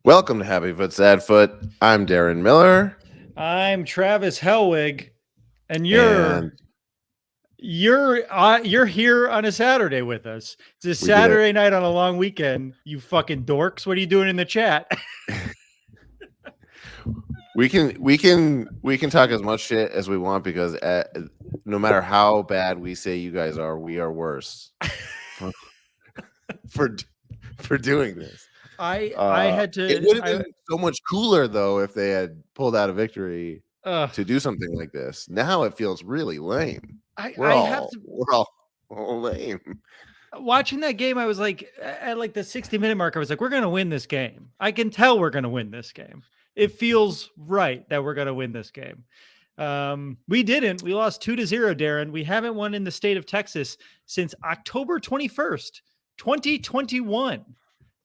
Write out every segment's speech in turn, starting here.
Welcome to Happy Foot, Sad Foot. I'm Darren Miller. I'm Travis Helwig, and And you're here on a Saturday with us. It's a Saturday night on a long weekend. You fucking dorks! What are you doing in the chat? we can talk as much shit as we want because no matter how bad we say you guys are, we are worse for doing this. I had to. It would have been so much cooler though if they had pulled out a victory to do something like this. Now it feels really lame. We're all lame. Watching that game, I was like, at like the 60-minute mark, I was like, we're gonna win this game. I can tell we're gonna win this game. It feels right that we're gonna win this game. We didn't. We lost 2-0, Darren. We haven't won in the state of Texas since October 21st, 2021.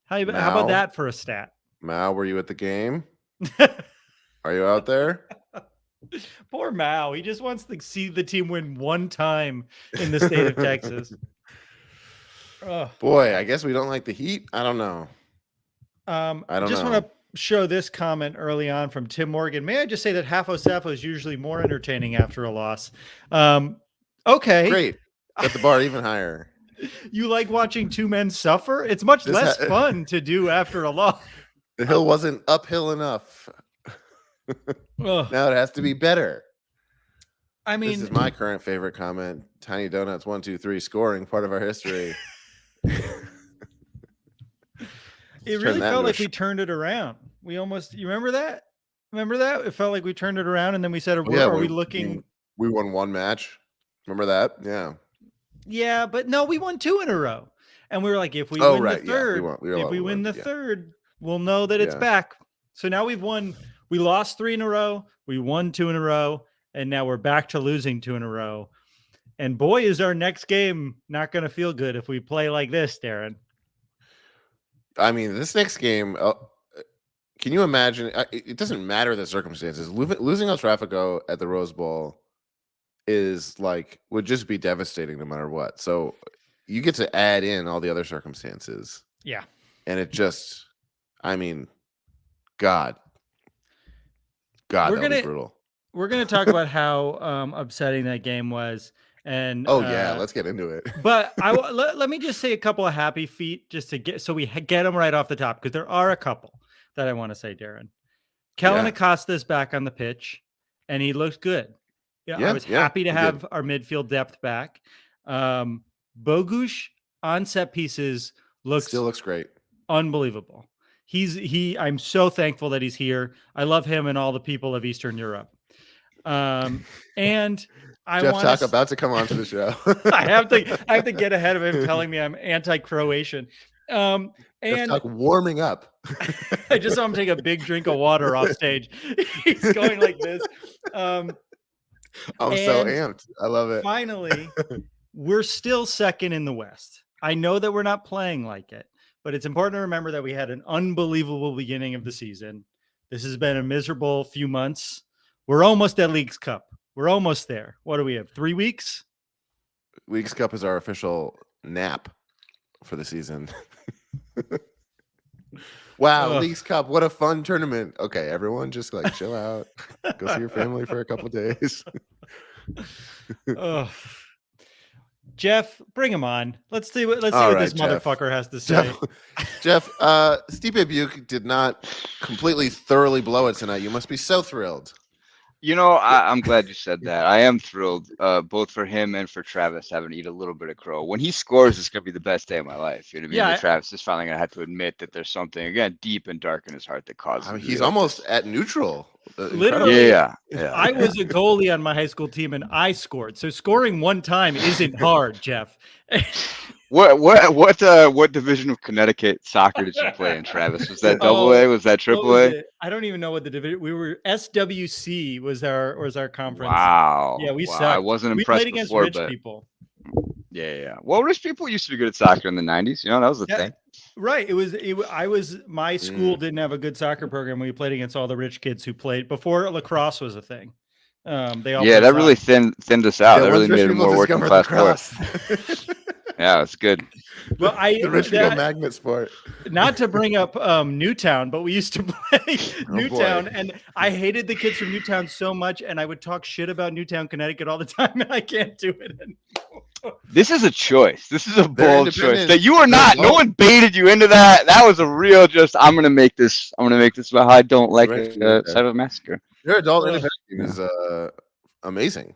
How about that for a stat? Mao, were you at the game? Are you out there? Poor Mao. He just wants to see the team win one time in the state of Texas. Boy, I guess we don't like the Heat. I don't know. I just want to show this comment early on from Tim Morgan. May I just say that Hafo Safo is usually more entertaining after a loss. Okay. Great. Set the bar even higher. You like watching two men suffer? It's much less fun to do after a loss. The hill wasn't uphill enough. Now it has to be better. I mean, this is my current favorite comment. Tiny Donuts 1, 2, 3 scoring, part of our history. It really felt like we turned it around. We almost, you remember that? Remember that? It felt like we turned it around and then we said, are we looking? We won one match. Remember that? Yeah. Yeah, but no, we won 2 in a row. And we were like, if we win the third, win the third, we'll know that it's back. So now we lost 3 in a row. We won 2 in a row. And now we're back to losing 2 in a row. And boy, is our next game not going to feel good if we play like this, Darren. I mean, this next game, can you imagine? It doesn't matter the circumstances. Losing El Tráfico at the Rose Bowl would just be devastating no matter what. So you get to add in all the other circumstances. Yeah. And it just, I mean, God, that was brutal. We're going to talk about how upsetting that game was. And let's get into it. But let me just say a couple of happy feet just to get them right off the top, because there are a couple that I want to say, Darren. Kellen Acosta's back on the pitch, and he looks good. I was happy to have our midfield depth back. Bogusz on set pieces still looks great, unbelievable. I'm so thankful that he's here. I love him and all the people of Eastern Europe. And Jeff about to come onto the show. I have to get ahead of him telling me I'm anti-Croatian. And Talk warming up. I just saw him take a big drink of water off stage. He's going like this. I'm so amped. I love it. Finally, we're still second in the West. I know that we're not playing like it, but it's important to remember that we had an unbelievable beginning of the season. This has been a miserable few months. We're almost at Leagues Cup. We're almost there. What do we have? 3 weeks? Leagues Cup is our official nap for the season. Wow, Leagues Cup. What a fun tournament. Okay, everyone just chill out. Go see your family for a couple days. Jeff, bring him on. Let's see what this motherfucker has to say. Jeff, Stipe Buke did not completely thoroughly blow it tonight. You must be so thrilled. You know, I'm glad you said that. I am thrilled, both for him and for Travis having to eat a little bit of crow. When he scores, it's going to be the best day of my life. You know what I mean? Travis is finally going to have to admit that there's something, again, deep and dark in his heart that causes him. He's almost at neutral. Literally, yeah. I was a goalie on my high school team, and I scored. So scoring one time isn't hard, Jeff. What division of Connecticut soccer did you play in, Travis? Was that AA? Was that AAA? I don't even know what the division. We were SWC was our conference. Wow. Yeah, we sucked. I wasn't impressed. We played against rich people. Yeah. Well, rich people used to be good at soccer in the 90s. You know, that was the thing. Right. My school didn't have a good soccer program. We played against all the rich kids who played before lacrosse was a thing. That really thinned us out. That really made it more working class sport. Yeah, it's good. Well, the Richmond magnet sport. Not to bring up Newtown, but we used to play Newtown, and I hated the kids from Newtown so much, and I would talk shit about Newtown, Connecticut all the time, and I can't do it anymore. This is a choice. This is a bold choice that you are not. No one baited you into that. That was a real just. I'm gonna make this about how I don't like Cyber Massacre. Their adult independent team is amazing.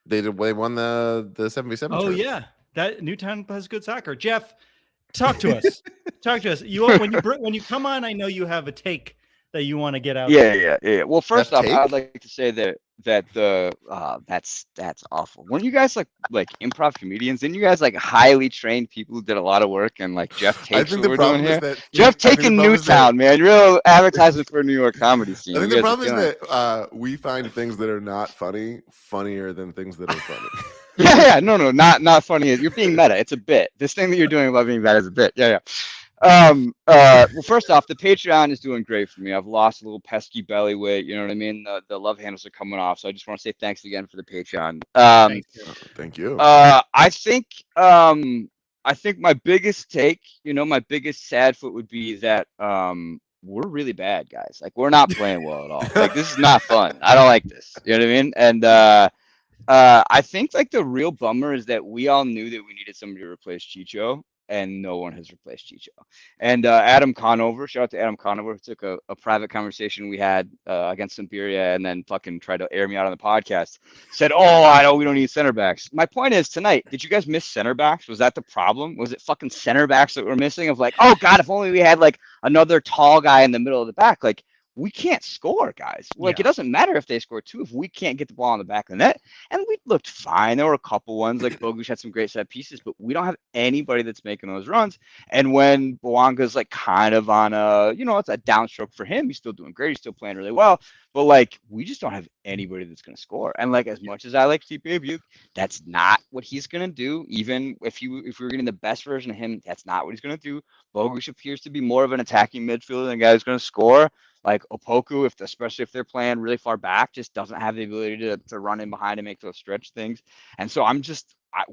They won the 7v7. Oh tournament. yeah, that Newtown has good soccer. Jeff, talk to us. Talk to us. When you come on, I know you have a take that you want to get out. Yeah. Well, first off, I'd like to say that that's awful. Weren't you guys like improv comedians? Didn't you guys like highly trained people who did a lot of work and like Jeff Takes what we're doing here? Jeff Taking Newtown, man, real advertising for a New York comedy scene. I think the problem is that we find things that are not funny funnier than things that are funny. Yeah, no, not funny. You're being meta. It's a bit. This thing that you're doing about being meta is a bit. Yeah. Well, first off, the Patreon is doing great for me. I've lost a little pesky belly weight. You know what I mean? The love handles are coming off. So I just want to say thanks again for the Patreon. Thank you. I think my biggest take, my biggest sad foot would be that we're really bad, guys. Like, we're not playing well at all. Like, this is not fun. I don't like this. You know what I mean? And I think like the real bummer is that we all knew that we needed somebody to replace Chicho, and no one has replaced Chicho. And Adam Conover, shout out to Adam Conover, who took a private conversation we had against Siberia and then fucking tried to air me out on the podcast. Said, I know we don't need center backs. My point is, tonight, did you guys miss center backs? Was that the problem? Was it fucking center backs that were missing? Of like, oh God, if only we had like another tall guy in the middle of the back. Like, we can't score, guys. Like, It doesn't matter if they score two if we can't get the ball in the back of the net. And we looked fine. There were a couple ones, like Bogusz had some great set pieces, but we don't have anybody that's making those runs. And when Bouanga's like kind of on it's a downstroke for him. He's still doing great. He's still playing really well. But like, we just don't have anybody that's going to score. And like, as much as I like Stipe Buke, that's not what he's going to do. Even if we're getting the best version of him, that's not what he's going to do. Bogusz appears to be more of an attacking midfielder than a guy who's going to score. Like Opoku, especially if they're playing really far back, just doesn't have the ability to run in behind and make those stretch things. And so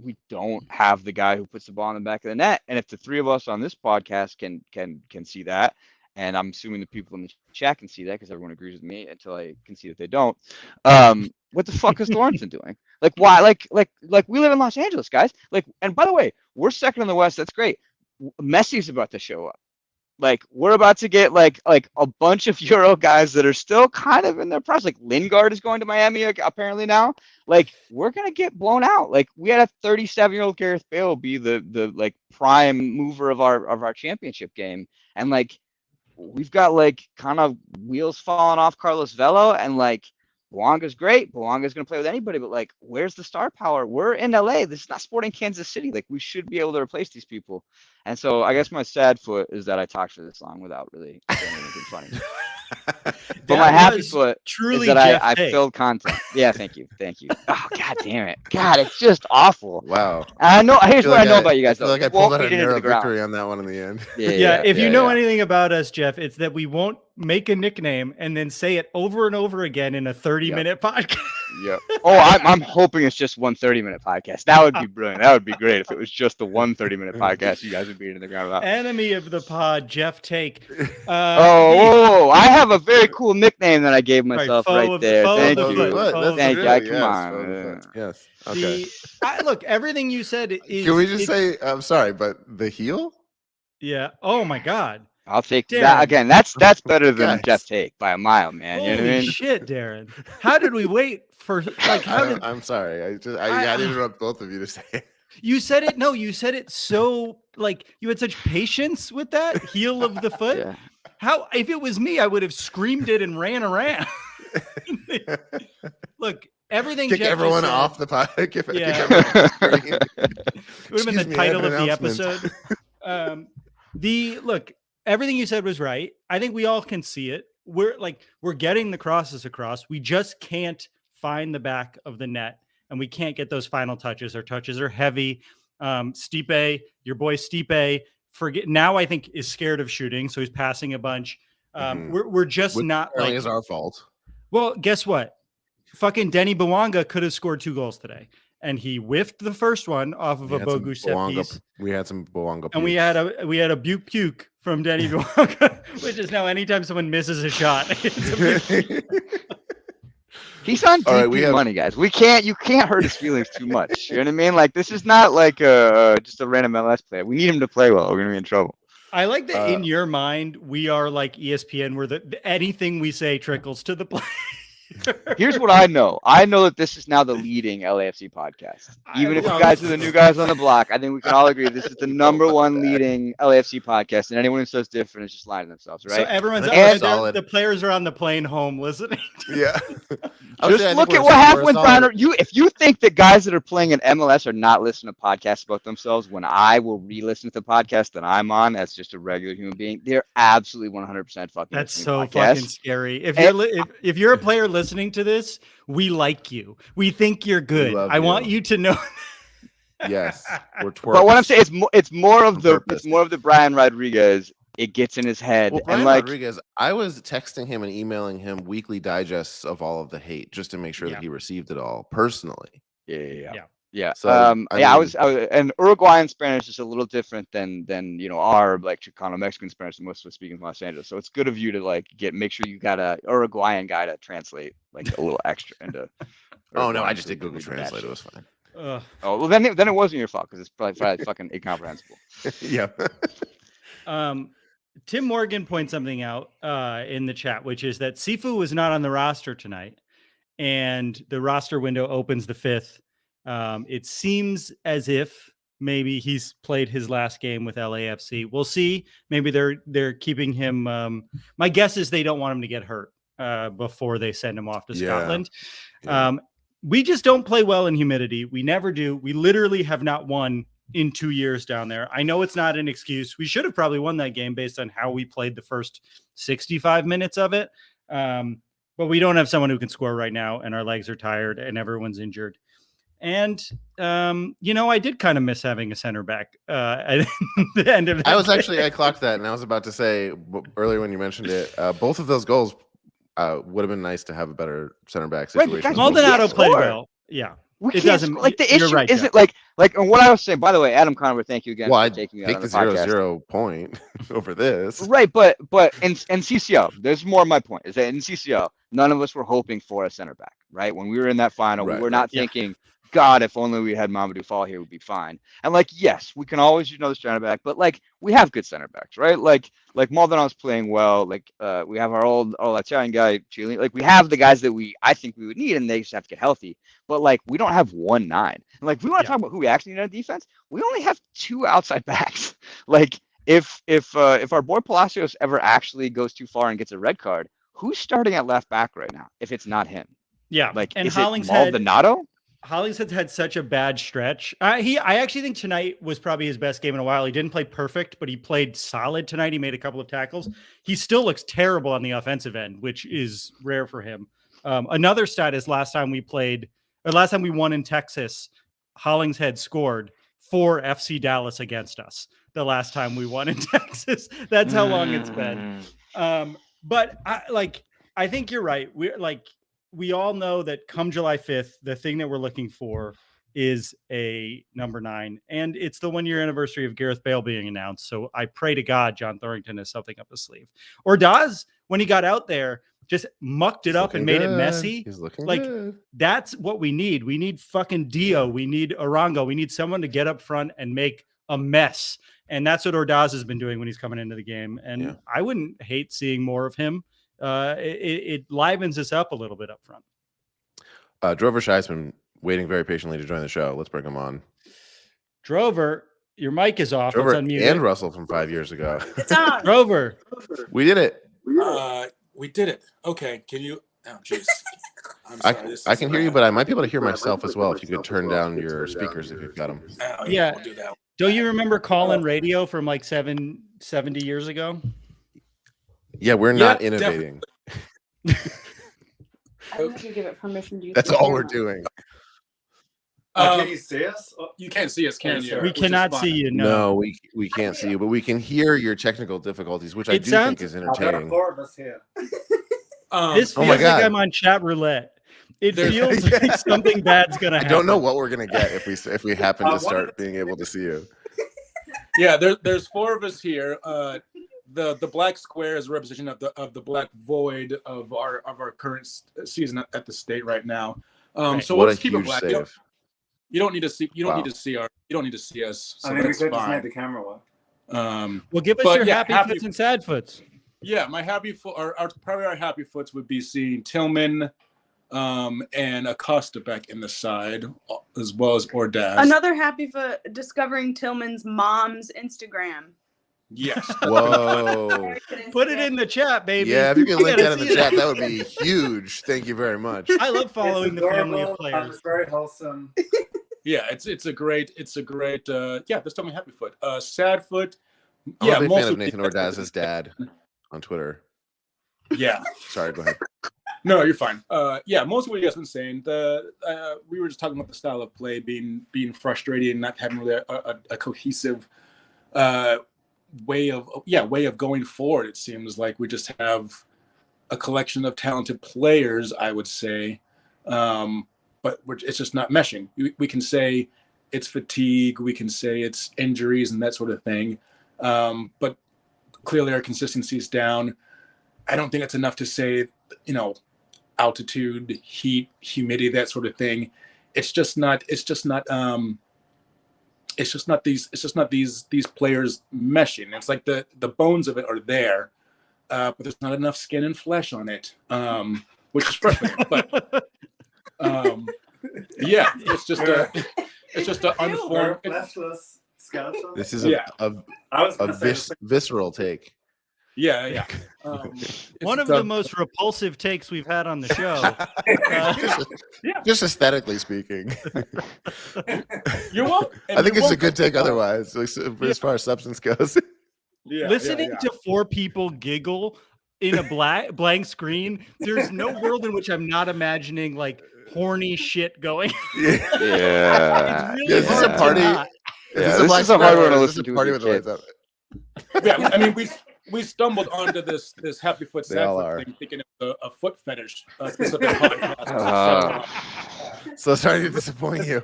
we don't have the guy who puts the ball in the back of the net. And if the three of us on this podcast can see that, and I'm assuming the people in the chat can see that because everyone agrees with me until I can see that they don't. What the fuck is Thornton doing? Like, why? Like we live in Los Angeles, guys. Like, and by the way, we're second in the West. That's great. Messi's about to show up. Like, we're about to get like a bunch of Euro guys that are still kind of in their prime. Like, Lingard is going to Miami apparently now. Like, we're gonna get blown out. Like, we had a 37-year-old Gareth Bale be the like prime mover of our championship game, and like we've got like kind of wheels falling off Carlos Vela, and like Bouanga's great. Bouanga's gonna play with anybody, but like, where's the star power? We're in LA. This is not Sporting Kansas City. Like, we should be able to replace these people. And so I guess my sad foot is that I talked for this long without really saying anything funny. But my happy foot is that I filled content. Yeah, thank you. Oh, God damn it. God, it's just awful. Wow. I know. Here's what I know about you guys. I feel like I pulled out a narrow victory on that one in the end. Yeah, if you know anything about us, Jeff, it's that we won't make a nickname and then say it over and over again in a 30-minute podcast. Yep. Oh, I'm hoping it's just one 30-minute podcast. That would be brilliant. That would be great if it was just the one 30-minute podcast you guys would be in the ground about. Enemy of the pod, Jeff Take. I have a very cool nickname that I gave myself right there. Thank you. Thank you. Come on. Yes. Okay. Look, everything you said is. Can we just say, I'm sorry, but the heel? Yeah. Oh my God. I'll take that again. That's better than Jeff Take by a mile, man. Holy you know what I mean? Shit, Darren. How did we wait for like? I'm sorry. I had to interrupt both of you to say it. You said it. No, you said it so like you had such patience with that heel of the foot. Yeah. How if it was me, I would have screamed it and ran around. Look, everything. Kick Jeff everyone said, off the pod. It would have been the title of the episode. Everything you said was right. I think we all can see it. We're getting the crosses across. We just can't find the back of the net, and we can't get those final touches. Our touches are heavy. Stipe, your boy Stipe, I think is scared of shooting, so he's passing a bunch. We're just not like it's our fault. Well, guess what? Fucking Denny Bouanga could have scored 2 goals today. and he whiffed the first one off of a Bogu set piece. We had some Bouanga and we had a puke from Denny Bouanga, which is now anytime someone misses a shot, it's a He's on DP money, guys. You can't hurt his feelings too much. You know what I mean? Like, this is not like just a random MLS player. We need him to play well. We're gonna be in trouble. I like that in your mind, we are like ESPN, where anything we say trickles to the play. Here's what I know. I know that this is now the leading LAFC podcast. Even if you guys are the new guys on the block, I think we can all agree this is the #1 leading LAFC podcast. And anyone who says different is just lying to themselves, right? So everyone's the players are on the plane home listening. Yeah. Just look at what happened with Brian. If you think that guys that are playing in MLS are not listening to podcasts about themselves, when I will re-listen to the podcast that I'm on as just a regular human being, they're absolutely 100% fucking. That's so fucking scary. If you're a player listening to this, we like you. We think you're good. I want you to know. Yes, we're twerps. But what I'm saying is, it's more of the Brian Rodriguez. It gets in his head. Well, Brian Rodriguez, I was texting him and emailing him weekly digests of all of the hate just to make sure that he received it all personally. Yeah. So I was and Uruguayan Spanish is a little different than our like Chicano Mexican Spanish that most of us speak in Los Angeles. So it's good of you to make sure you got a Uruguayan guy to translate like a little extra into. Oh no, I just did Google Translate. It was fine. Oh well, then it wasn't your fault because it's probably fucking incomprehensible. Yeah. Tim Morgan points something out in the chat, which is that Sifu was not on the roster tonight, and the roster window opens the 5th. It seems as if maybe he's played his last game with LAFC. We'll see. Maybe they're keeping him. My guess is they don't want him to get hurt before they send him off to Scotland. Yeah. We just don't play well in humidity. We never do. We literally have not won in 2 years down there. I know it's not an excuse. We should have probably won that game based on how we played the first 65 minutes of it. But we don't have someone who can score right now, and our legs are tired and everyone's injured. And, I did kind of miss having a center back at the end of that. I clocked that, and I was about to say earlier when you mentioned it, both of those goals would have been nice to have a better center back situation. Right, Maldonado played well. Yeah. It doesn't like the issue isn't like and what I was saying, by the way, Adam Conover, thank you again for taking me out on the podcast. 0-0 point over this. Right, but in CCO, there's more of my point is that in CCO, none of us were hoping for a center back, right? When we were in that final, we were not thinking, God, if only we had Mamadou Fall here, would be fine. And yes, we can always use another center back, but we have good center backs, right? Like Maldonado's playing well. We have our old Italian guy, Chile. We have the guys that I think we would need, and they just have to get healthy. But we don't have 1-9. And we want to talk about who we actually need on defense. We only have 2 outside backs. If our boy Palacios ever actually goes too far and gets a red card, who's starting at left back right now? If it's not him, and is it Maldonado? Hollingshead's had such a bad stretch. I actually think tonight was probably his best game in a while. He didn't play perfect, but he played solid tonight. He made a couple of tackles. He still looks terrible on the offensive end, which is rare for him. Another stat is last time we won in Texas, Hollingshead scored for FC Dallas against us. The last time we won in Texas. That's how long it's been. But I think you're right. We all know that come July 5th, the thing that we're looking for is a number 9. And it's the 1-year anniversary of Gareth Bale being announced. So I pray to God John Thorrington has something up his sleeve. Or Daz, when he got out there, just mucked it up and made it messy. He's looking good. That's what we need. We need fucking Dio. We need Arango. We need someone to get up front and make a mess. And that's what Ordaz has been doing when he's coming into the game. And I wouldn't hate seeing more of him. It livens us up a little bit up front. Drover Shai's been waiting very patiently to join the show. Let's bring him on. Drover, your mic is off. Drover and Russell from 5 years ago. It's on. Drover. We did it. We did it. Okay. Can you? Oh, jeez. I can hear you, but I might be able to hear myself as well. If you could turn down your speakers if you've got them. Oh, yeah. We'll do that. Don't you remember call-in radio from 70 years ago? Yeah, we're not innovating. I need to give it permission to use. That's all we're doing. Can you see us? You can't see us, can you? We cannot see you. No, we can't see you, but we can hear your technical difficulties, which I think is entertaining. Four of us here. This feels like I'm on chat roulette. It feels like something bad's gonna happen. I don't know what we're gonna get if we happen to start being able to see you. Yeah, there's 4 of us here. The black square is a representation of the black void of our current season at the state right now. So what let's keep it huge black. save. You don't need to see. You don't need to see our. You don't need to see us. So that's we could fine. just make the camera work. Well, give us your happy foots and sad foots. Yeah, my happy foot. Probably our happy foots would be seeing Tillman, and Acosta back in the side, as well as Ordaz. Another happy foot discovering Tillman's mom's Instagram. Yes. Whoa. Put it in the chat, baby. Yeah, if you can link that in the chat, that would be huge. Thank you very much. I love following the family of players. It's very wholesome. Yeah, it's a great yeah, this time happy foot. Sad foot. I'm a big fan of Nathan Ordaz's dad on Twitter. Yeah. Sorry, go ahead. No, you're fine. Yeah, most of what you guys been saying. We were just talking about the style of play being frustrating and not having really a cohesive way of going forward. It seems like we just have a collection of talented players, I would say, but it's just not meshing. We can say it's fatigue, we can say it's injuries and that sort of thing, but clearly our consistency is down. I don't think it's enough to say, altitude, heat, humidity, that sort of thing. It's just not these players meshing. It's like the bones of it are there, but there's not enough skin and flesh on it, which is frustrating. But yeah, it's just a unformed. Fleshless skeleton. This is a visceral take. Yeah. One of the most repulsive takes we've had on the show. Just aesthetically speaking. You're welcome. I think it's a good take otherwise, as far as substance goes. Listening to 4 people giggle in a blank screen, there's no world in which I'm not imagining like horny shit going. Yeah. Really This is a party. This is a hard one to listen to. Party with the lights up. Yeah, I mean, we stumbled onto this happy foot sad foot thing thinking it was a foot fetish specific podcast. So sorry to disappoint you.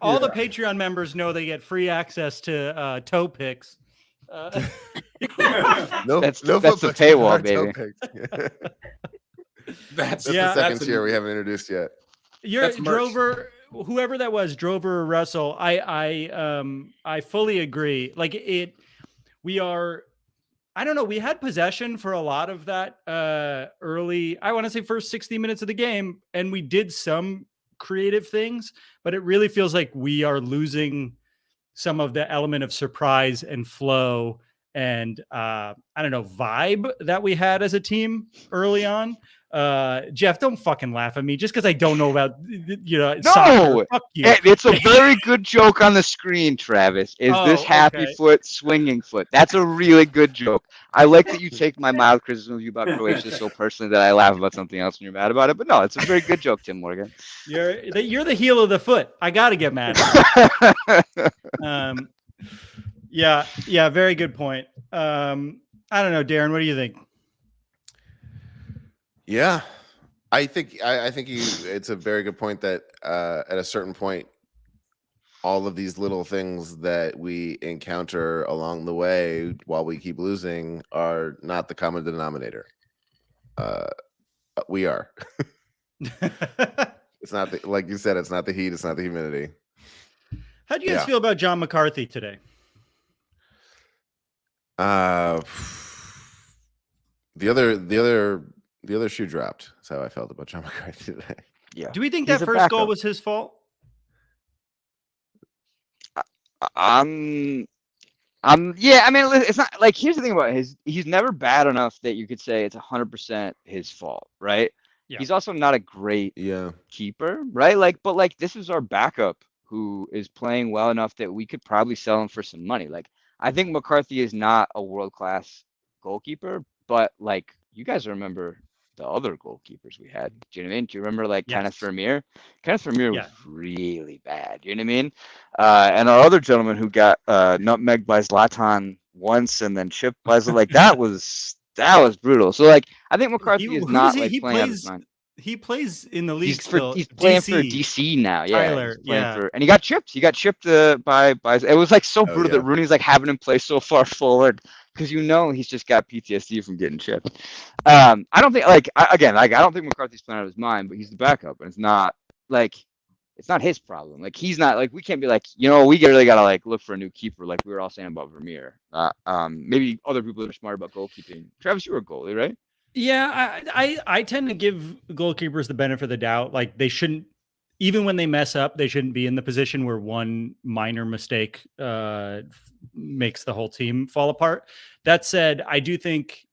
All the Patreon members know they get free access to toe pics. That's the paywall, baby. That's the second tier we haven't introduced yet. You're Drover, whoever that was, Drover or Russell. I fully agree. Like we are. I don't know. We had possession for a lot of that early. I want to say first 60 minutes of the game, and we did some creative things, but it really feels like we are losing some of the element of surprise and flow and I don't know, vibe that we had as a team early on. Jeff, don't fucking laugh at me just because I don't know about soccer. Fuck you. It's a very good joke on the screen, Travis. Is this happy foot, swinging foot? That's a really good joke. I like that you take my mild criticism of you about Croatia so personally that I laugh about something else when you're mad about it. But no, it's a very good joke, Tim Morgan. You're the heel of the foot. I gotta get mad. Yeah, very good point. I don't know, Darren, what do you think? Yeah, I think it's a very good point that at a certain point, all of these little things that we encounter along the way while we keep losing are not the common denominator. We are. It's not like you said. It's not the heat. It's not the humidity. How do you guys feel about John McCarthy today? The other shoe dropped. That's how I felt about John McCarthy today. Yeah. Do we think that first goal was his fault? Yeah. I mean, it's not like, here's the thing about he's never bad enough that you could say it's 100% his fault, right? Yeah. He's also not a great keeper, right? But this is our backup who is playing well enough that we could probably sell him for some money. I think McCarthy is not a world-class goalkeeper, but you guys remember the other goalkeepers we had. Do you know what I mean? Do you remember Kenneth Vermeer? Kenneth Vermeer was really bad. You know what I mean? And our other gentleman who got nutmegged by Zlatan once and then chipped by that was brutal. So I think McCarthy is not playing out his mind. He plays in the league He's still. he's playing for DC. DC now. Yeah, Tyler, he's playing yeah. for, and he got chipped. He got chipped by. It was like so brutal yeah. that Rooney's like having him play so far forward because he's just got PTSD from getting chipped. I don't think I don't think McCarthy's playing out of his mind, but he's the backup, and it's not his problem. Like he's not like we can't be like we really gotta like look for a new keeper like we were all saying about Vermeer. Maybe other people that are smart about goalkeeping. Travis, you were a goalie, right? Yeah, I tend to give goalkeepers the benefit of the doubt. Like they shouldn't, even when they mess up, they shouldn't be in the position where one minor mistake makes the whole team fall apart. That said, I do think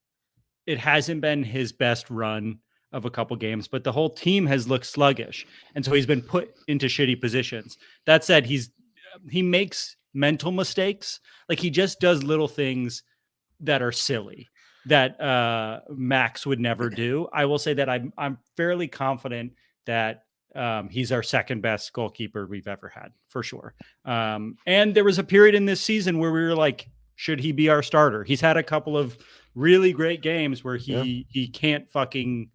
it hasn't been his best run of a couple games, but the whole team has looked sluggish, and so he's been put into shitty positions. That said, he makes mental mistakes. Like he just does little things that are silly that Max would never do. I will say that I'm fairly confident that he's our second best goalkeeper we've ever had, for sure. And there was a period in this season where we were like, should he be our starter? He's had a couple of really great games where he can't fucking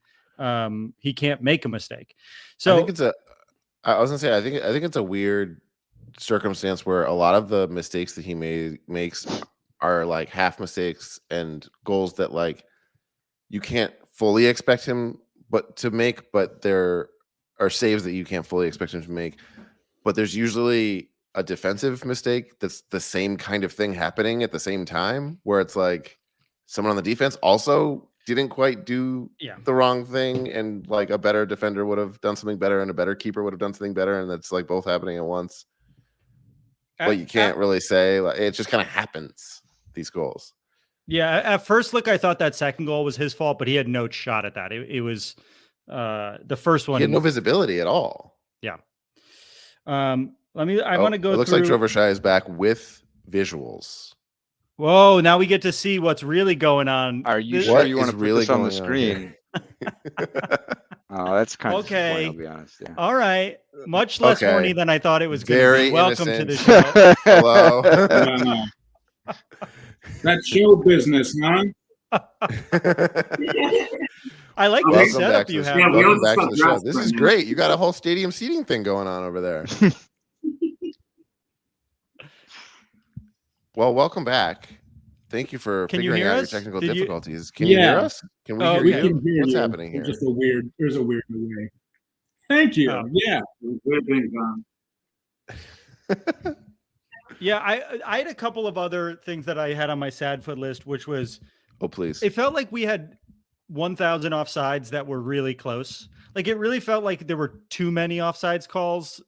he can't make a mistake. So I think I think it's a weird circumstance where a lot of the mistakes that he makes are like half mistakes and goals that like you can't fully expect him to make, but there are saves that you can't fully expect him to make. But there's usually a defensive mistake that's the same kind of thing happening at the same time, where it's like someone on the defense also didn't quite do the wrong thing, and like a better defender would have done something better and a better keeper would have done something better, and that's like both happening at once. But you can't really say, like, it just kind of happens, these goals. Yeah, at first look, I thought that second goal was his fault, but he had no shot at that. It was the first one. He had no visibility at all. Yeah. I want to go. It looks like Rover is back with visuals. Whoa! Now we get to see what's really going on. Are you sure you want to put this on the screen? Oh, that's kind of okay. I'll be honest. Yeah. All right. Much less horny than I thought it was going to be. Welcome to the show. Hello. That's show business, huh? I like the setup you have. Welcome back to the show. This is great. You got a whole stadium seating thing going on over there. Well, welcome back. Thank you for figuring out your technical difficulties. Can you hear us? Can we hear you? What's happening here? There's a weird delay. Thank you. Yeah. Good thing, Tom. Yeah, I had a couple of other things that I had on my sad foot list, which was, please. It felt like we had 1,000 offsides that were really close. Like it really felt like there were too many offsides calls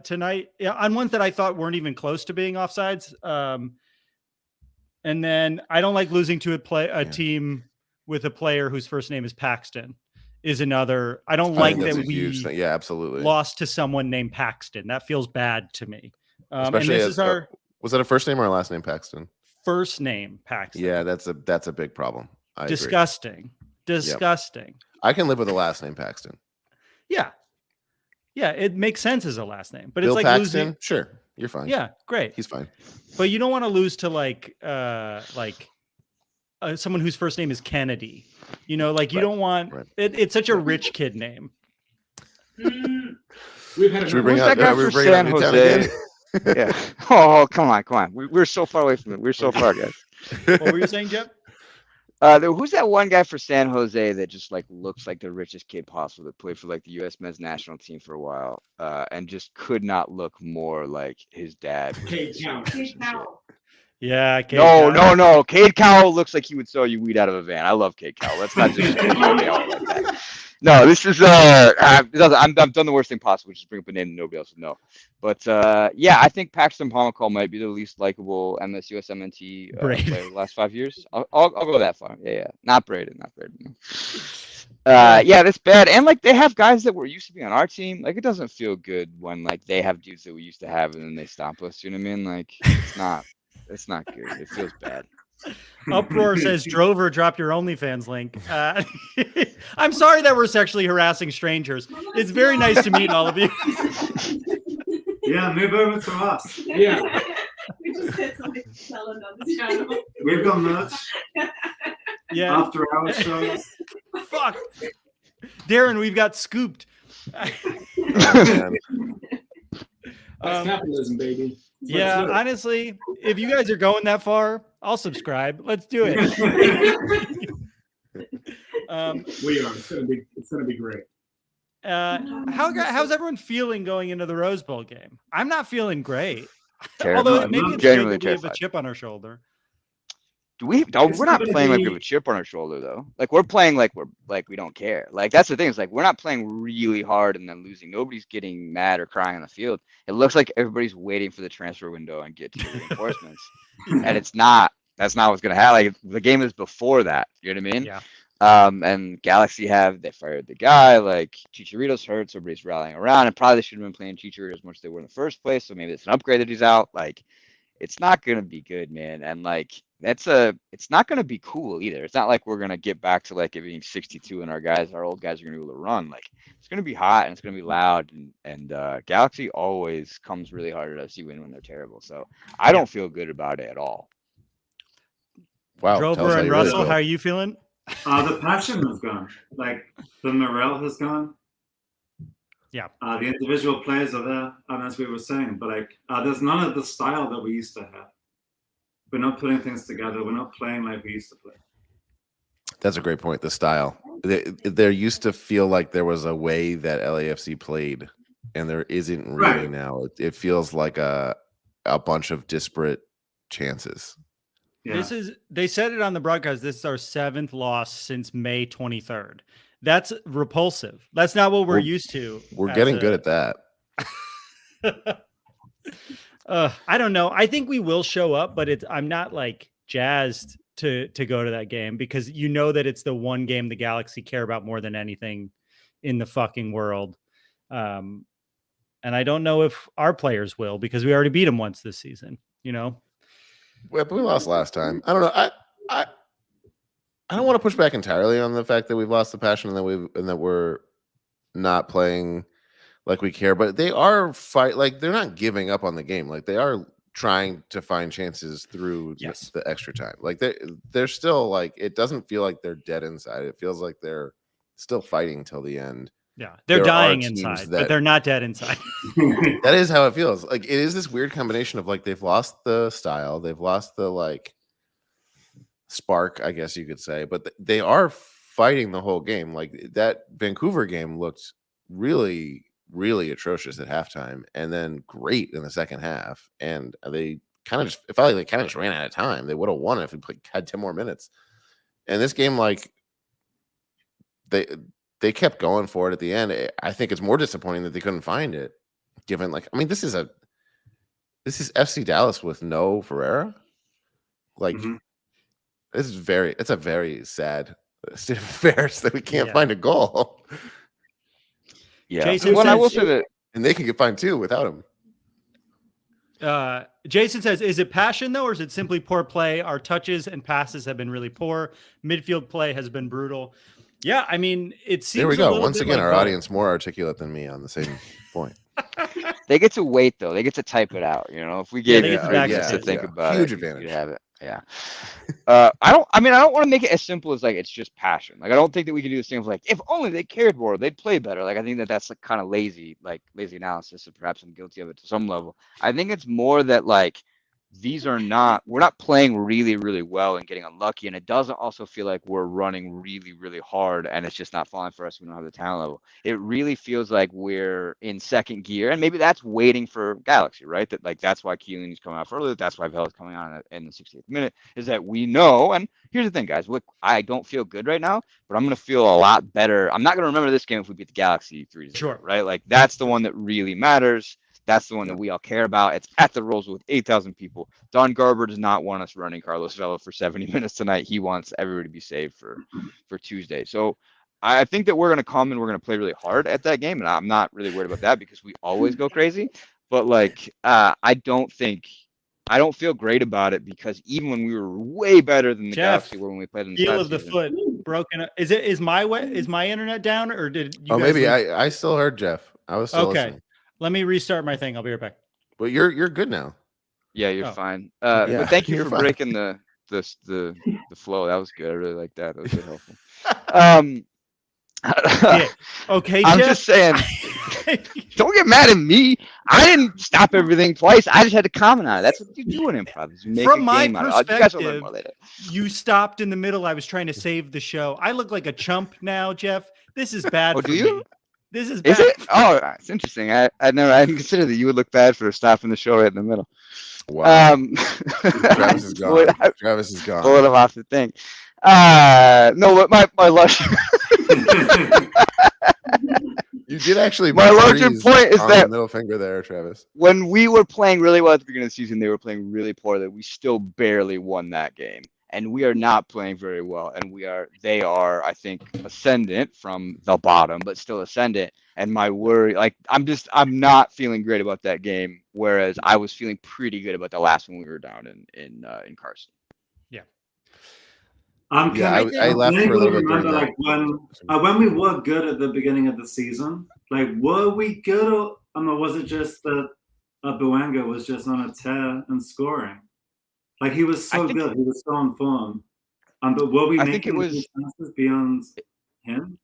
tonight on ones that I thought weren't even close to being offsides. And then I don't like losing to a team with a player whose first name is Paxton. Is another. I don't like that we absolutely lost to someone named Paxton. That feels bad to me. Especially was that a first name or a last name, Paxton? First name Paxton. Yeah, that's a big problem. Disgusting. Disgusting. Yep. I can live with a last name Paxton. Yeah, it makes sense as a last name, but Bill it's like Paxton. Losing. Sure, you're fine. Yeah, great. He's fine. But you don't want to lose to someone whose first name is Kennedy. You know, like you don't want it. It's such a rich kid name. We've had that guy for San Jose. Yeah. Oh, come on. We're so far away from it. We're so far, guys. What were you saying, Jeff? Who's that one guy for San Jose that just like looks like the richest kid possible that played for like the U.S. men's national team for a while and just could not look more like his dad. Cade Cowell. Yeah. No. Cade Cowell looks like he would sell you weed out of a van. I love Cade Cowell. Let's not just like that. No, this is I'm done the worst thing possible, which is bring up a name that nobody else would know. But I think Paxton Pomacall might be the least likable MSUS MNT player of the last 5 years. I'll go that far. Yeah. Not Braden. That's bad. And like they have guys that were used to be on our team. Like it doesn't feel good when like they have dudes that we used to have and then they stop us. You know what I mean? Like it's not good. It feels bad. Uproar says, Drover, drop your OnlyFans link. I'm sorry that we're sexually harassing strangers. It's very nice to meet all of you. Yeah, move over to us. Yeah. We just hit something selling on the channel. We've got merch. Yeah. After hours shows. Fuck. Darren, we've got scooped. Oh, That's capitalism, baby. Yeah, honestly, if you guys are going that far, I'll subscribe. Let's do it. We are. It's gonna be great. How's everyone feeling going into the Rose Bowl game? I'm not feeling great. Terrible. Although I'm maybe it's genuinely good that we have a terrified. chip on our shoulder. We're not playing like we have a chip on our shoulder though. Like we're playing like we don't care. Like that's the thing. It's like we're not playing really hard and then losing. Nobody's getting mad or crying on the field. It looks like everybody's waiting for the transfer window and get to the reinforcements. And it's not. That's not what's gonna happen. Like the game is before that. You know what I mean? Yeah. And Galaxy they fired the guy. Like Chicharito's hurt, so everybody's rallying around. And probably should have been playing Chicharito as much as they were in the first place. So maybe it's an upgrade that he's out. Like it's not gonna be good, man. And like it's not gonna be cool either. It's not like we're gonna get back to like it being 62 and our old guys are gonna be able to run. Like it's gonna be hot and it's gonna be loud and Galaxy always comes really hard at FC when they're terrible. So I don't feel good about it at all. wow. Rover and Russell, how are you feeling? The passion has gone. Like the morale has gone. Yeah. The individual players are there, and as we were saying, but like there's none of the style that we used to have. We're not putting things together. We're not playing like we used to play. That's a great point. The style. There used to feel like there was a way that LAFC played, and there isn't really Right. now. It feels like a bunch of disparate chances. Yeah. They said it on the broadcast. This is our 7th loss since May 23rd. That's repulsive. That's not what we're used to. We're getting good at that. I don't know. I think we will show up, but I'm not like jazzed to go to that game because you know that it's the one game the Galaxy care about more than anything in the fucking world. And I don't know if our players will because we already beat them once this season, you know? Well, we lost last time. I don't know. I don't want to push back entirely on the fact that we've lost the passion and that we're not playing like we care, but they are like they're not giving up on the game. Like they are trying to find chances through the extra time. Like they're still like it doesn't feel like they're dead inside. It feels like they're still fighting till the end. Yeah, they're dying inside, but they're not dead inside. That is how it feels. Like it is this weird combination of like they've lost the style, they've lost the like spark, I guess you could say, but they are fighting the whole game. Like that Vancouver game looked really, really atrocious at halftime, and then great in the second half. And they kind of it felt like they kind of just ran out of time. They would have won if we had 10 more minutes. And this game, like they kept going for it at the end. I think it's more disappointing that they couldn't find it, given like I mean this is FC Dallas with no Ferreira. Like it's a very sad state of affairs that we can't find a goal. Yeah. Jason well, says, I will say that, and they can get fined too without him. Jason says, is it passion though, or is it simply poor play? Our touches and passes have been really poor. Midfield play has been brutal. Yeah, I mean, it seems. There we go. Once again, like our audience more articulate than me on the same point. They get to wait though. They get to type it out. You know, if we gave you 3 minutes to think about huge it, advantage. you have it. Yeah. I don't want to make it as simple as like it's just passion. Like I don't think that we can do this thing of like if only they cared more, they'd play better. Like I think that's like kind of lazy analysis, and perhaps I'm guilty of it to some level. I think it's more that like we're not playing really, really well and getting unlucky. And it doesn't also feel like we're running really, really hard and it's just not falling for us. We don't have the talent level. It really feels like we're in second gear. And maybe that's waiting for Galaxy, right? That like, that's why Keelan is coming out early. That's why Vela's coming on in the 68th minute is that we know. And here's the thing, guys, look, I don't feel good right now, but I'm going to feel a lot better. I'm not going to remember this game if we beat the Galaxy 3-0, Sure. Right? Like that's the one that really matters. That's the one that we all care about. It's at the Rose with 8,000 people. Don Garber does not want us running Carlos Vela for 70 minutes tonight. He wants everybody to be saved for Tuesday. So I think that we're going to come and we're going to play really hard at that game. And I'm not really worried about that because we always go crazy. But like, I don't feel great about it because even when we were way better than the Galaxy were when we played in the heel of the foot broken. Is my internet down or did you? Maybe I still heard Jeff. I was still listening. Let me restart my thing. I'll be right back. But you're good now. Yeah, you're fine. But thank you for fine. breaking the flow. That was good. I really like that. That was really helpful. Okay, I'm Jeff? just saying, don't get mad at me. I didn't stop everything twice. I just had to comment on it. That's what you do in improv. Is you make From a my game out of it. You guys will learn perspective, more later. you stopped in the middle. I was trying to save the show. I look like a chump now, Jeff. This is bad Oh, for do you? me. This is Is bad. it? Oh, it's interesting. I didn't consider that you would look bad for stopping the show right in the middle. Wow. Travis is gone. Travis is Pull gone. it off the thing. No, my lush. You did actually. My larger freeze point is on that the middle finger there, Travis. when we were playing really well at the beginning of the season, they were playing really poorly. We still barely won that game. And we are not playing very well. And they are, I think, ascendant from the bottom, but still ascendant. And my worry, like, I'm not feeling great about that game. Whereas I was feeling pretty good about the last one we were down in Carson. I left for a little bit during like when we were good at the beginning of the season. Like, were we good, or was it just that Buanga was just on a tear and scoring? Like, he was so good, he was so on form. But were we making chances beyond him?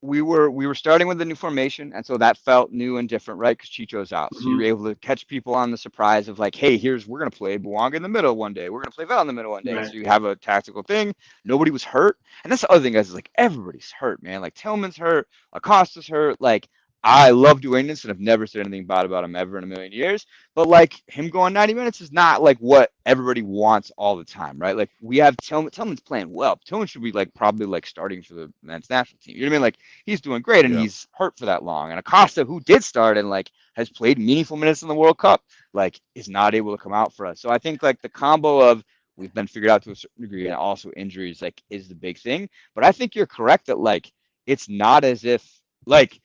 We were starting with the new formation, and so that felt new and different, right? Because Chicho's out, so you were able to catch people on the surprise of like, hey, we're gonna play Buanga in the middle one day, we're gonna play Val in the middle one day, right. So you have a tactical thing. Nobody was hurt, and that's the other thing, guys. Is like everybody's hurt, man. Like Tillman's hurt, Acosta's hurt. Like I love Dwayne and I've never said anything bad about him ever in a million years. But like him going 90 minutes is not like what everybody wants all the time, right? Like we have Tillman. Tillman's playing well. Tillman should be like probably like starting for the men's national team. You know what I mean? Like he's doing great and he's hurt for that long. And Acosta, who did start and like has played meaningful minutes in the World Cup, like is not able to come out for us. So I think like the combo of we've been figured out to a certain degree, and also injuries like is the big thing. But I think you're correct that like it's not as if like.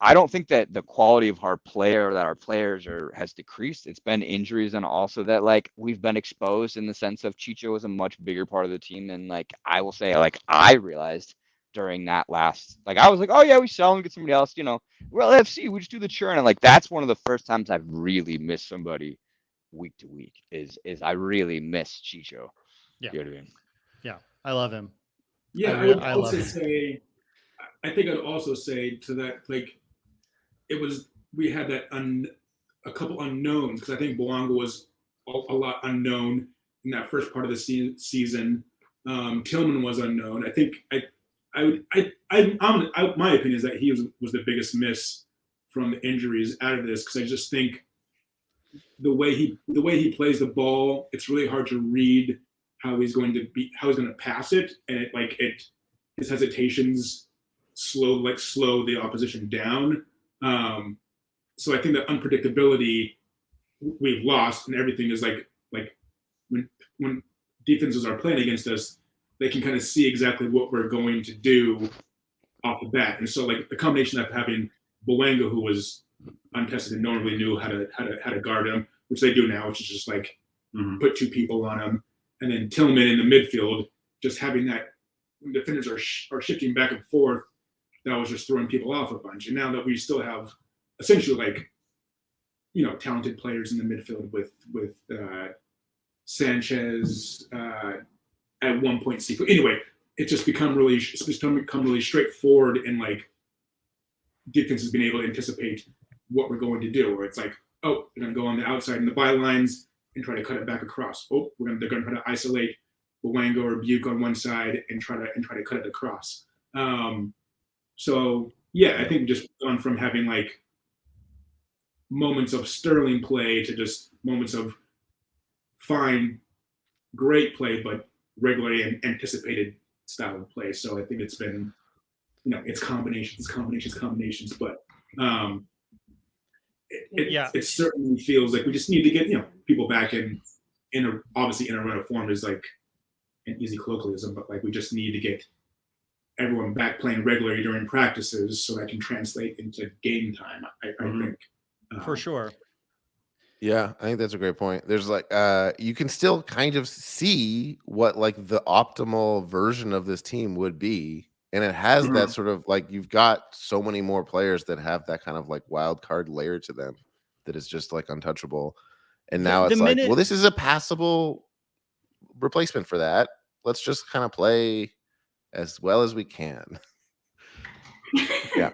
I don't think that the quality of our players has decreased. It's been injuries, and also that like we've been exposed in the sense of Chicho is a much bigger part of the team than like I will say like I realized during that last like I was like, oh yeah, we sell and get somebody else, you know. We're LAFC, we just do the churn, and like that's one of the first times I've really missed somebody week to week is I really miss Chicho. Yeah. You know what I mean? Yeah, I love him. Yeah, I would also say I think I'd also say to that like we had that a couple unknowns because I think Buanga was a lot unknown in that first part of the season. Tillman was unknown. I think my opinion is that he was the biggest miss from the injuries out of this because I just think the way he plays the ball, it's really hard to read how he's going to pass it, and his hesitations slow the opposition down. So I think that unpredictability we've lost, and everything is like when defenses are playing against us, they can kind of see exactly what we're going to do off the bat. And so like the combination of having Buanga, who was untested and no one really knew how to guard him, which they do now, which is just like put two people on him, and then Tillman in the midfield, just having that when defenders are shifting back and forth, that was just throwing people off a bunch. And now that we still have essentially like, you know, talented players in the midfield with Sanchez, at one point Sifu. Anyway, it's become really straightforward, and like defense has been able to anticipate what we're going to do. Where it's like, oh, they're going to go on the outside in the bylines and try to cut it back across. Oh, they're going to try to isolate Buanga or Buke on one side and try to cut it across. So yeah, I think we've just gone from having like moments of sterling play to just moments of fine, great play, but regularly anticipated style of play. So I think it's been, you know, it's combinations, but it certainly feels like we just need to get, you know, people back in a run of form is like an easy colloquialism, but like we just need to get everyone back playing regularly during practices so that can translate into game time. I think for sure. Yeah, I think that's a great point. There's like you can still kind of see what like the optimal version of this team would be, and it has that sort of like you've got so many more players that have that kind of like wild card layer to them that is just like untouchable. And now it's like, well, this is a passable replacement for that. Let's just kind of play as well as we can. Yeah.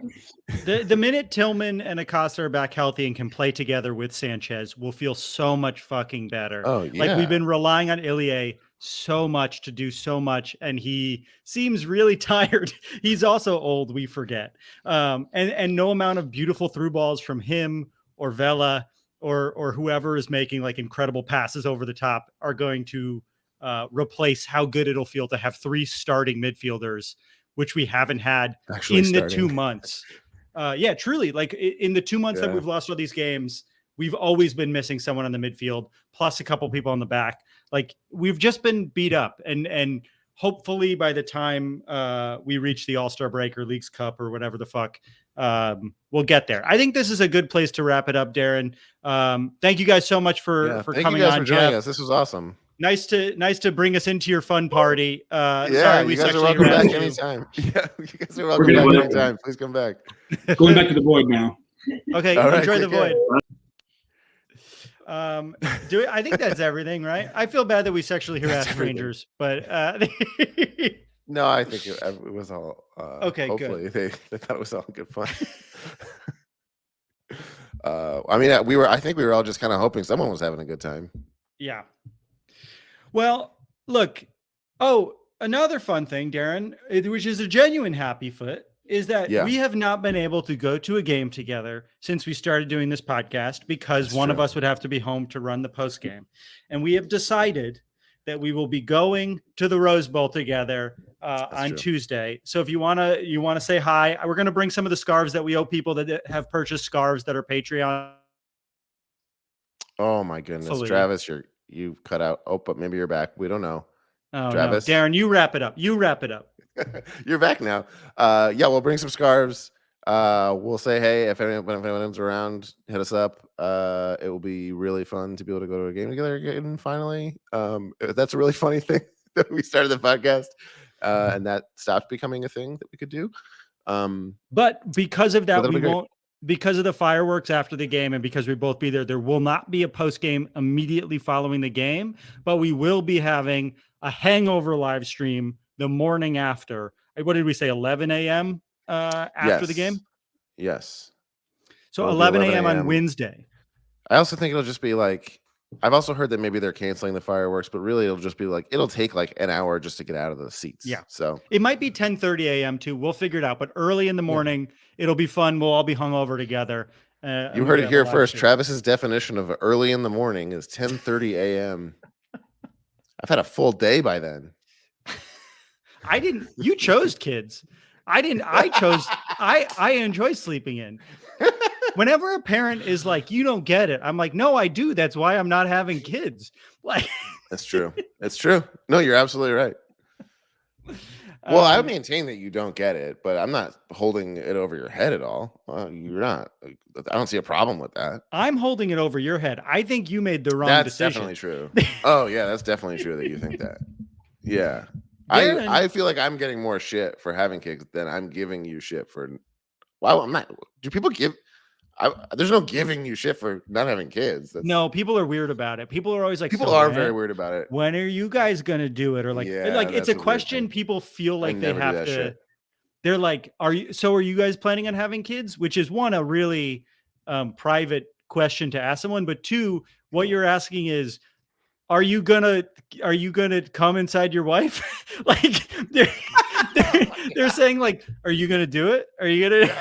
The minute Tillman and Acosta are back healthy and can play together with Sanchez, we'll feel so much fucking better. Oh, Like we've yeah. been relying on Ilie so much to do so much, and he seems really tired. He's also old, we forget. And no amount of beautiful through balls from him or Vela or whoever is making like incredible passes over the top are going to replace how good it'll feel to have 3 starting midfielders, which we haven't had Actually in starting. the 2 months. Yeah, truly. Like in the 2 months that we've lost all these games, we've always been missing someone on the midfield, plus a couple people on the back. Like we've just been beat up, and hopefully by the time we reach the All-Star break or Leagues Cup or whatever the fuck, we'll get there. I think this is a good place to wrap it up, Darren. Thank you guys so much for Thank coming you guys on, for joining Jeff. us. This was awesome. Nice to bring us into your fun party. Yeah, Sorry, you guys are welcome back anytime. Yeah, you guys are welcome back anytime. Please come back. Going back to the void now. Okay, All right, enjoy the take care. void. I think that's everything, right? I feel bad that we sexually harassed strangers, but no, I think it was all okay. Hopefully, Good. they thought it was all good fun. I mean, I think we were all just kind of hoping someone was having a good time. Yeah. Well, look. Oh, another fun thing, Darren, which is a genuine happy foot, is that we have not been able to go to a game together since we started doing this podcast because one of us would have to be home to run the post game. And we have decided that we will be going to the Rose Bowl together on Tuesday. So if you want to say hi, we're going to bring some of the scarves that we owe people that have purchased scarves that are Patreon. Oh my goodness, Travis, you cut out. Oh, but maybe you're back. We don't know. Oh, Travis, no. Darren, you wrap it up. You're back now. Yeah, we'll bring some scarves. We'll say hey if anyone's around, hit us up. It will be really fun to be able to go to a game together again. Finally, that's a really funny thing that we started the podcast, and that stopped becoming a thing that we could do. But because of that, we won't. Because of the fireworks after the game and because we both be there will not be a post game immediately following the game, but we will be having a hangover live stream the morning after. What did we say? 11 a.m. After the game? Yes. So 11 a.m. on Wednesday. I also think it'll just be like, I've also heard that maybe they're canceling the fireworks, but really it'll just be like, it'll take like an hour just to get out of the seats. Yeah. So it might be 10:30 a.m. too. We'll figure it out, but early in the morning, it'll be fun. We'll all be hungover together. You heard it here first. Travis's definition of early in the morning is 10:30 a.m. I've had a full day by then. You chose kids. I enjoy sleeping in. Whenever a parent is like, you don't get it, I'm like, no, I do. That's why I'm not having kids. Like, that's true. It's true. No, you're absolutely right. Well, I would maintain that you don't get it, but I'm not holding it over your head at all. You're not. I don't see a problem with that. I'm holding it over your head. I think you made the wrong decision. That's definitely true. Oh, yeah, that's definitely true that you think that. Yeah. I feel like I'm getting more shit for having kids than I'm giving you shit for. Well, I'm not. Do people give? There's no giving you shit for not having kids. No, people are weird about it. People are always like, people are very weird about it. When are you guys gonna do it? Or like, it's a question people feel like they have to. Shit. They're like, are you guys planning on having kids? Which is one, a really private question to ask someone, but two, what you're asking is, are you gonna come inside your wife? Like they're saying like, are you gonna do it? Are you gonna?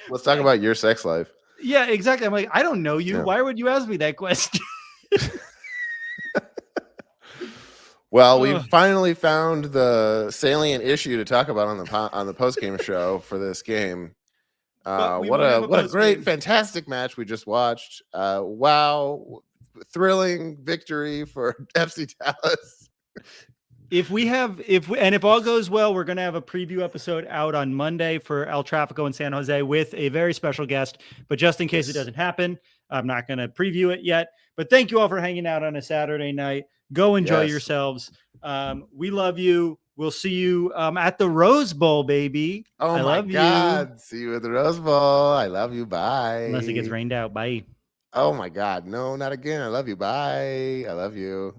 Let's talk about your sex life. Yeah, exactly. I'm like, I don't know you. Yeah. Why would you ask me that question? Well, we finally found the salient issue to talk about on the post game show for this game. What a great, fantastic match we just watched. Wow, thrilling victory for FC Dallas. If all goes well, we're going to have a preview episode out on Monday for El Tráfico in San Jose with a very special guest. But just in case it doesn't happen, I'm not going to preview it yet. But thank you all for hanging out on a Saturday night. Go enjoy yourselves. We love you. We'll see you at the Rose Bowl, baby. Oh, my God. See you at the Rose Bowl. I love you. Bye. Unless it gets rained out. Bye. Oh, my God. No, not again. I love you. Bye. I love you.